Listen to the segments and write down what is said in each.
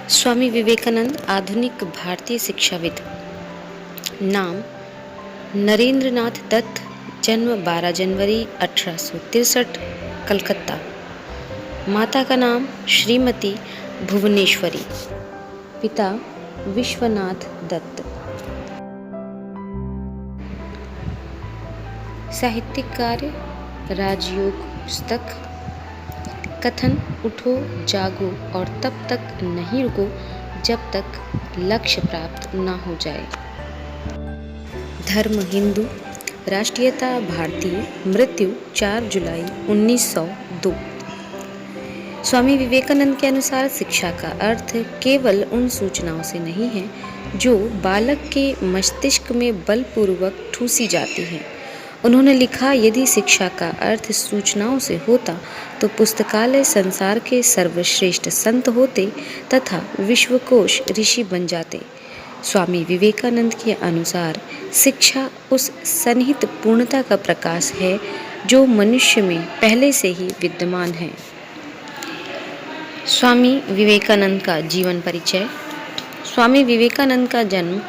स्वामी विवेकानंद आधुनिक भारतीय शिक्षाविद। नाम नरेंद्र नाथ दत्त। जन्म 12 जनवरी 1863, कलकत्ता। माता का नाम श्रीमती भुवनेश्वरी। पिता विश्वनाथ दत्त। साहित्यिक कार्य, राजयोग पुस्तक, कथन उठो जागो और तब तक नहीं रुको जब तक लक्ष्य प्राप्त ना हो जाए। धर्म हिंदू, राष्ट्रीयता भारतीय, मृत्यु 4 जुलाई 1902। स्वामी विवेकानंद के अनुसार शिक्षा का अर्थ केवल उन सूचनाओं से नहीं है जो बालक के मस्तिष्क में बलपूर्वक ठूसी जाती हैं। उन्होंने लिखा, यदि शिक्षा का अर्थ सूचनाओं से होता तो पुस्तकालय संसार के सर्वश्रेष्ठ संत होते तथा विश्वकोश ऋषि बन जाते। स्वामी विवेकानंद के अनुसार शिक्षा उस सन्निहित पूर्णता का प्रकाश है जो मनुष्य में पहले से ही विद्यमान है। स्वामी विवेकानंद का जीवन परिचय। स्वामी विवेकानंद का जन्म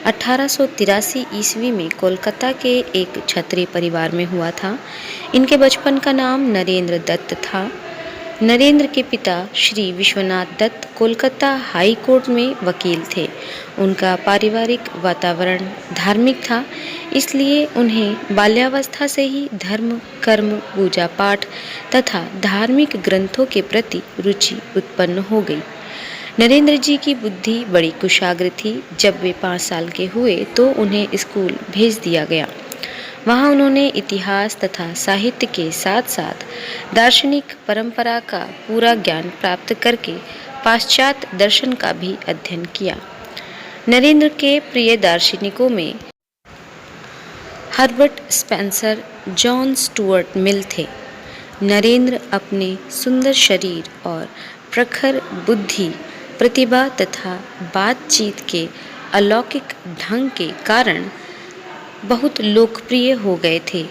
1883 ईस्वी में कोलकाता के एक क्षत्रिय परिवार में हुआ था। इनके बचपन का नाम नरेंद्र दत्त था। नरेंद्र के पिता श्री विश्वनाथ दत्त कोलकाता हाई कोर्ट में वकील थे। उनका पारिवारिक वातावरण धार्मिक था, इसलिए उन्हें बाल्यावस्था से ही धर्म, कर्म, पूजा पाठ तथा धार्मिक ग्रंथों के प्रति रुचि उत्पन्न हो गई। नरेंद्र जी की बुद्धि बड़ी कुशाग्र थी। जब वे 5 साल के हुए तो उन्हें स्कूल भेज दिया गया। वहाँ उन्होंने इतिहास तथा साहित्य के साथ साथ दार्शनिक परंपरा का पूरा ज्ञान प्राप्त करके पाश्चात्य दर्शन का भी अध्ययन किया। नरेंद्र के प्रिय दार्शनिकों में Herbert Spencer, John Stuart Mill थे। नरेंद्र अपने सुंदर शरीर और प्रखर बुद्धि, प्रतिभा तथा बातचीत के अलौकिक ढंग के कारण बहुत लोकप्रिय हो गए थे।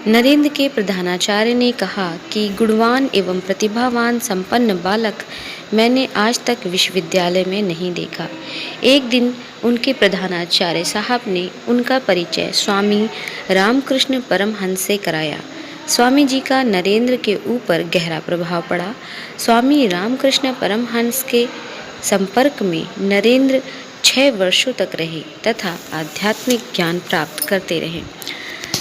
नरेंद्र के प्रधानाचार्य ने कहा कि गुणवान एवं प्रतिभावान संपन्न बालक मैंने आज तक विश्वविद्यालय में नहीं देखा। एक दिन उनके प्रधानाचार्य साहब ने उनका परिचय स्वामी रामकृष्ण परमहंस से कराया। स्वामी जी का नरेंद्र के ऊपर गहरा प्रभाव पड़ा। स्वामी रामकृष्ण परमहंस के संपर्क में नरेंद्र 6 वर्षों तक रहे तथा आध्यात्मिक ज्ञान प्राप्त करते रहे।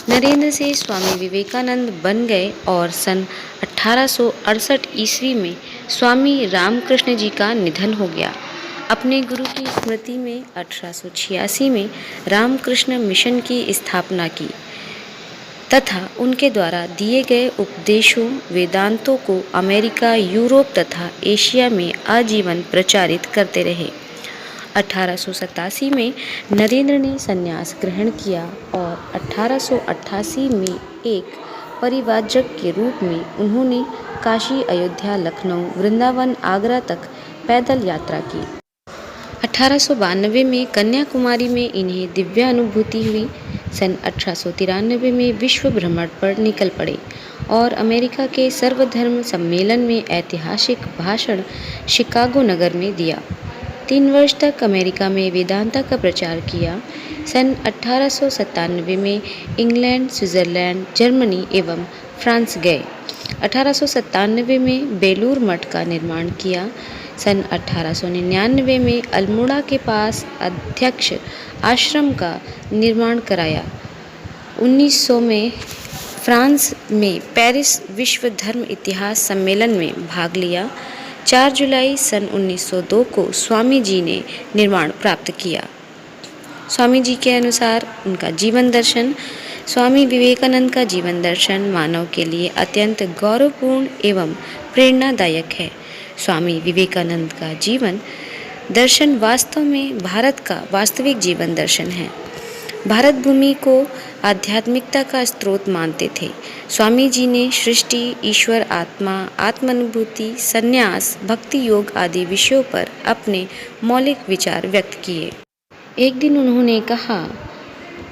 नरेंद्र से स्वामी विवेकानंद बन गए और सन 1868 ईस्वी में स्वामी रामकृष्ण जी का निधन हो गया। अपने गुरु की स्मृति में 1886 में रामकृष्ण मिशन की स्थापना की तथा उनके द्वारा दिए गए उपदेशों वेदांतों को अमेरिका, यूरोप तथा एशिया में आजीवन प्रचारित करते रहे। 1887 में नरेंद्र ने संन्यास ग्रहण किया और 1888 में एक परिव्राजक के रूप में उन्होंने काशी, अयोध्या, लखनऊ, वृंदावन, आगरा तक पैदल यात्रा की। 1892 में कन्याकुमारी में इन्हें दिव्य अनुभूति हुई। सन 1893 में विश्व भ्रमण पर निकल पड़े और अमेरिका के सर्वधर्म सम्मेलन में ऐतिहासिक भाषण शिकागो नगर में दिया। 3 वर्ष तक अमेरिका में वेदांता का प्रचार किया। सन 1897 में इंग्लैंड, स्विट्जरलैंड, जर्मनी एवं फ्रांस गए। 1897 में बेलूर मठ का निर्माण किया। सन 1899 में अल्मोड़ा के पास अध्यक्ष आश्रम का निर्माण कराया। 1900 में फ्रांस में पेरिस विश्व धर्म इतिहास सम्मेलन में भाग लिया। 4 जुलाई सन 1902 को स्वामी जी ने निर्वाण प्राप्त किया। स्वामी जी के अनुसार उनका जीवन दर्शन। स्वामी विवेकानंद का जीवन दर्शन मानव के लिए अत्यंत गौरवपूर्ण एवं प्रेरणादायक है। स्वामी विवेकानंद का जीवन दर्शन वास्तव में भारत का वास्तविक जीवन दर्शन है। भारत भूमि को आध्यात्मिकता का स्रोत मानते थे। स्वामी जी ने सृष्टि, ईश्वर, आत्मा, आत्मानुभूति, संन्यास, भक्ति योग आदि विषयों पर अपने मौलिक विचार व्यक्त किए। एक दिन उन्होंने कहा,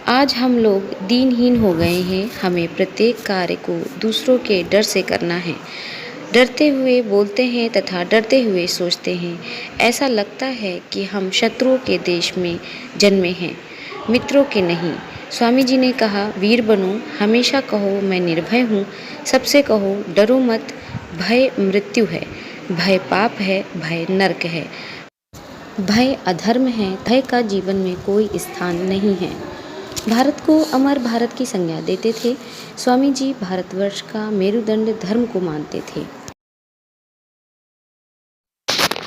आज हम लोग दीनहीन हो गए हैं। हमें प्रत्येक कार्य को दूसरों के डर से करना है। डरते हुए बोलते हैं तथा डरते हुए सोचते हैं। ऐसा लगता है कि हम शत्रुओं के देश में जन्मे हैं, मित्रों के नहीं। स्वामी जी ने कहा, वीर बनो, हमेशा कहो मैं निर्भय हूँ, सबसे कहो डरो मत, भय मृत्यु है, भय पाप है, भय नरक है, भय अधर्म है, भय का जीवन में कोई स्थान नहीं है। भारत को अमर भारत की संज्ञा देते थे। स्वामी जी भारतवर्ष का मेरुदंड धर्म को मानते थे।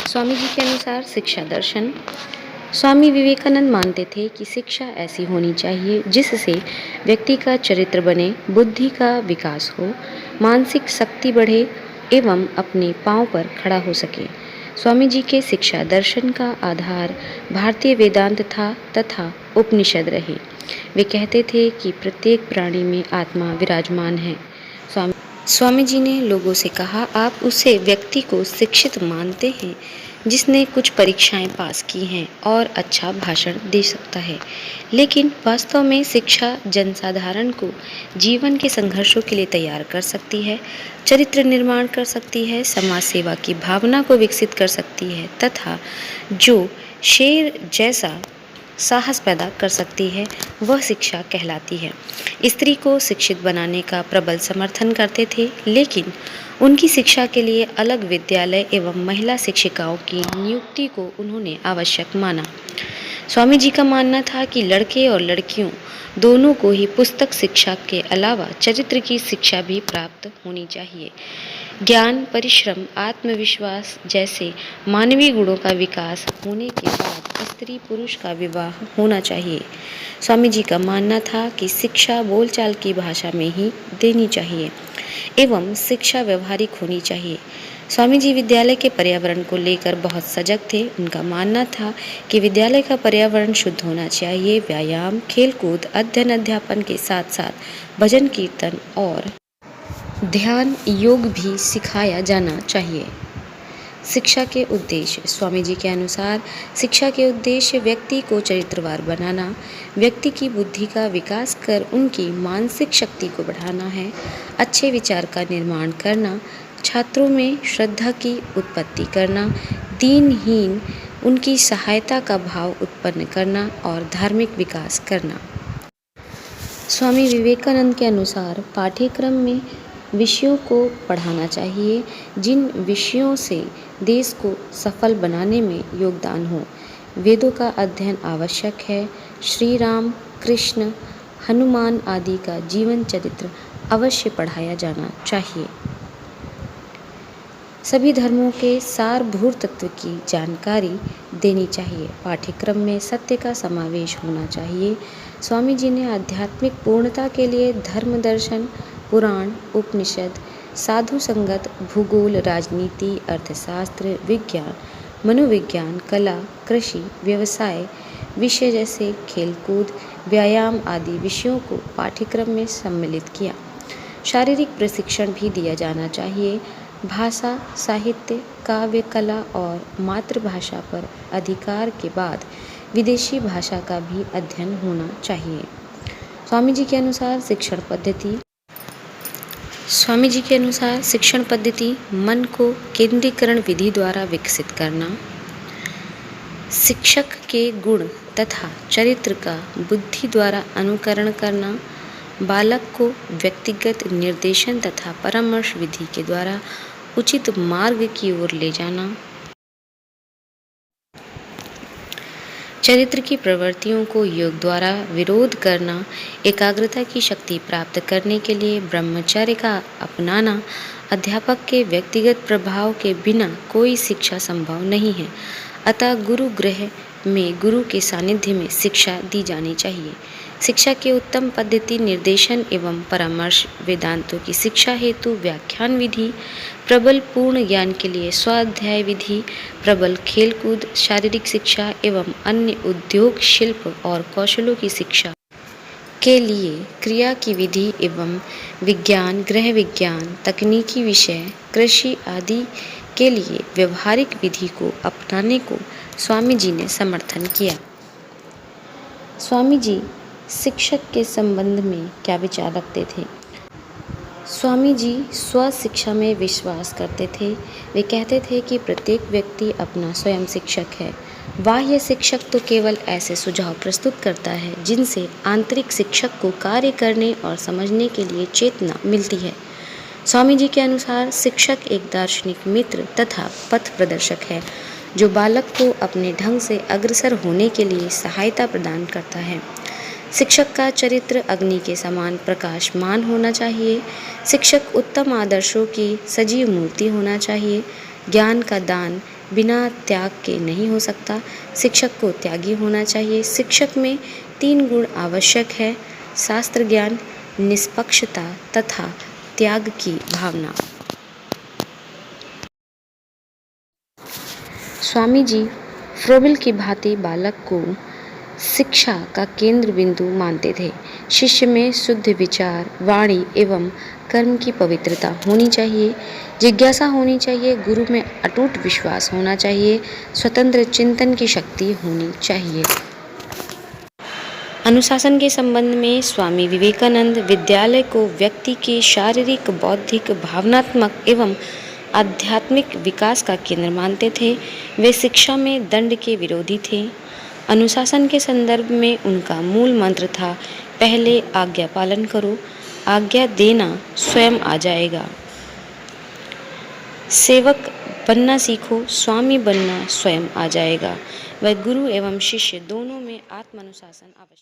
स्वामी जी के अनुसार शिक्षा दर्शन। स्वामी विवेकानंद मानते थे कि शिक्षा ऐसी होनी चाहिए जिससे व्यक्ति का चरित्र बने, बुद्धि का विकास हो, मानसिक शक्ति बढ़े एवं अपने पांव पर खड़ा हो सके। स्वामी जी के शिक्षा दर्शन का आधार भारतीय वेदांत था तथा उपनिषद रहे। वे कहते थे कि प्रत्येक प्राणी में आत्मा विराजमान है। स्वामी जी ने लोगों से कहा, आप उसे व्यक्ति को शिक्षित मानते हैं जिसने कुछ परीक्षाएं पास की हैं और अच्छा भाषण दे सकता है, लेकिन वास्तव में शिक्षा जनसाधारण को जीवन के संघर्षों के लिए तैयार कर सकती है, चरित्र निर्माण कर सकती है, समाज सेवा की भावना को विकसित कर सकती है तथा जो शेर जैसा साहस पैदा कर सकती है, वह शिक्षा कहलाती है। स्त्री को शिक्षित बनाने का प्रबल समर्थन करते थे, लेकिन उनकी शिक्षा के लिए अलग विद्यालय एवं महिला शिक्षिकाओं की नियुक्ति को उन्होंने आवश्यक माना। स्वामी जी का मानना था कि लड़के और लड़कियों दोनों को ही पुस्तक शिक्षा के अलावा चरित्र की शिक्षा भी प्राप्त होनी चाहिए। ज्ञान, परिश्रम, आत्मविश्वास जैसे मानवीय गुणों का विकास होने के बाद स्त्री पुरुष का विवाह होना चाहिए। स्वामी जी का मानना था कि शिक्षा बोलचाल की भाषा में ही देनी चाहिए एवं शिक्षा व्यवहारिक होनी चाहिए। स्वामी जी विद्यालय के पर्यावरण को लेकर बहुत सजग थे। उनका मानना था कि विद्यालय का पर्यावरण शुद्ध होना चाहिए। व्यायाम, खेलकूद, अध्ययन अध्यापन के साथ साथ भजन कीर्तन और ध्यान योग भी सिखाया जाना चाहिए। शिक्षा के उद्देश्य। स्वामी जी के अनुसार शिक्षा के उद्देश्य व्यक्ति को चरित्रवान बनाना, व्यक्ति की बुद्धि का विकास कर उनकी मानसिक शक्ति को बढ़ाना है, अच्छे विचार का निर्माण करना, छात्रों में श्रद्धा की उत्पत्ति करना, दीनहीन उनकी सहायता का भाव उत्पन्न करना और धार्मिक विकास करना। स्वामी विवेकानंद के अनुसार पाठ्यक्रम में विषयों को पढ़ाना चाहिए जिन विषयों से देश को सफल बनाने में योगदान हो। वेदों का अध्ययन आवश्यक है। श्री राम, कृष्ण, हनुमान आदि का जीवन चरित्र अवश्य पढ़ाया जाना चाहिए। सभी धर्मों के सारभूत तत्व की जानकारी देनी चाहिए। पाठ्यक्रम में सत्य का समावेश होना चाहिए। स्वामी जी ने आध्यात्मिक पूर्णता के लिए धर्म दर्शन, पुराण, उपनिषद, साधु संगत, भूगोल, राजनीति, अर्थशास्त्र, विज्ञान, मनोविज्ञान, कला, कृषि, व्यवसाय विषय जैसे खेलकूद, व्यायाम आदि विषयों को पाठ्यक्रम में सम्मिलित किया। शारीरिक प्रशिक्षण भी दिया जाना चाहिए। भाषा, साहित्य, काव्य, कला और मातृभाषा पर अधिकार के बाद विदेशी भाषा का भी अध्ययन होना चाहिए। स्वामी जी के अनुसार शिक्षण पद्धति मन को केंद्रीकरण विधि द्वारा विकसित करना, शिक्षक के गुण तथा चरित्र का बुद्धि द्वारा अनुकरण करना, बालक को व्यक्तिगत निर्देशन तथा परामर्श विधि के द्वारा उचित मार्ग की ओर ले जाना, चरित्र की प्रवृत्तियों को योग द्वारा विरोध करना, एकाग्रता की शक्ति प्राप्त करने के लिए ब्रह्मचर्य का अपनाना, अध्यापक के व्यक्तिगत प्रभाव के बिना कोई शिक्षा संभव नहीं है। अतः गुरु गृह में गुरु के सानिध्य में शिक्षा दी जानी चाहिए। शिक्षा की उत्तम पद्धति निर्देशन एवं परामर्श, वेदांतों की शिक्षा हेतु व्याख्यान विधि, प्रबल पूर्ण ज्ञान के लिए स्वाध्याय विधि, प्रबल खेलकूद, शारीरिक शिक्षा एवं अन्य उद्योग, शिल्प और कौशलों की शिक्षा के लिए क्रिया की विधि एवं विज्ञान, गृह विज्ञान, तकनीकी विषय, कृषि आदि के लिए व्यवहारिक विधि को अपनाने को स्वामी जी ने समर्थन किया। स्वामी जी शिक्षक के संबंध में क्या विचार रखते थे? स्वामी जी स्व शिक्षा में विश्वास करते थे। वे कहते थे कि प्रत्येक व्यक्ति अपना स्वयं शिक्षक है। बाह्य शिक्षक तो केवल ऐसे सुझाव प्रस्तुत करता है जिनसे आंतरिक शिक्षक को कार्य करने और समझने के लिए चेतना मिलती है। स्वामी जी के अनुसार शिक्षक एक दार्शनिक मित्र तथा पथ प्रदर्शक है जो बालक को अपने ढंग से अग्रसर होने के लिए सहायता प्रदान करता है। शिक्षक का चरित्र अग्नि के समान प्रकाशमान होना चाहिए। शिक्षक उत्तम आदर्शों की सजीव मूर्ति होना चाहिए। ज्ञान का दान बिना त्याग के नहीं हो सकता। शिक्षक को त्यागी होना चाहिए। शिक्षक में 3 गुण आवश्यक है: शास्त्र ज्ञान, निष्पक्षता तथा त्याग की भावना। स्वामी जी फ्रोबिल की भांति बालक को शिक्षा का केंद्र बिंदु मानते थे। शिष्य में शुद्ध विचार, वाणी एवं कर्म की पवित्रता होनी चाहिए। जिज्ञासा होनी चाहिए। गुरु में अटूट विश्वास होना चाहिए। स्वतंत्र चिंतन की शक्ति होनी चाहिए। अनुशासन के संबंध में स्वामी विवेकानंद विद्यालय को व्यक्ति के शारीरिक, बौद्धिक, भावनात्मक एवं आध्यात्मिक विकास का केंद्र मानते थे। वे शिक्षा में दंड के विरोधी थे। अनुशासन के संदर्भ में उनका मूल मंत्र था, पहले आज्ञा पालन करो, आज्ञा देना स्वयं आ जाएगा। सेवक बनना सीखो, स्वामी बनना स्वयं आ जाएगा। वह गुरु एवं शिष्य दोनों में आत्मानुशासन आवश्यक।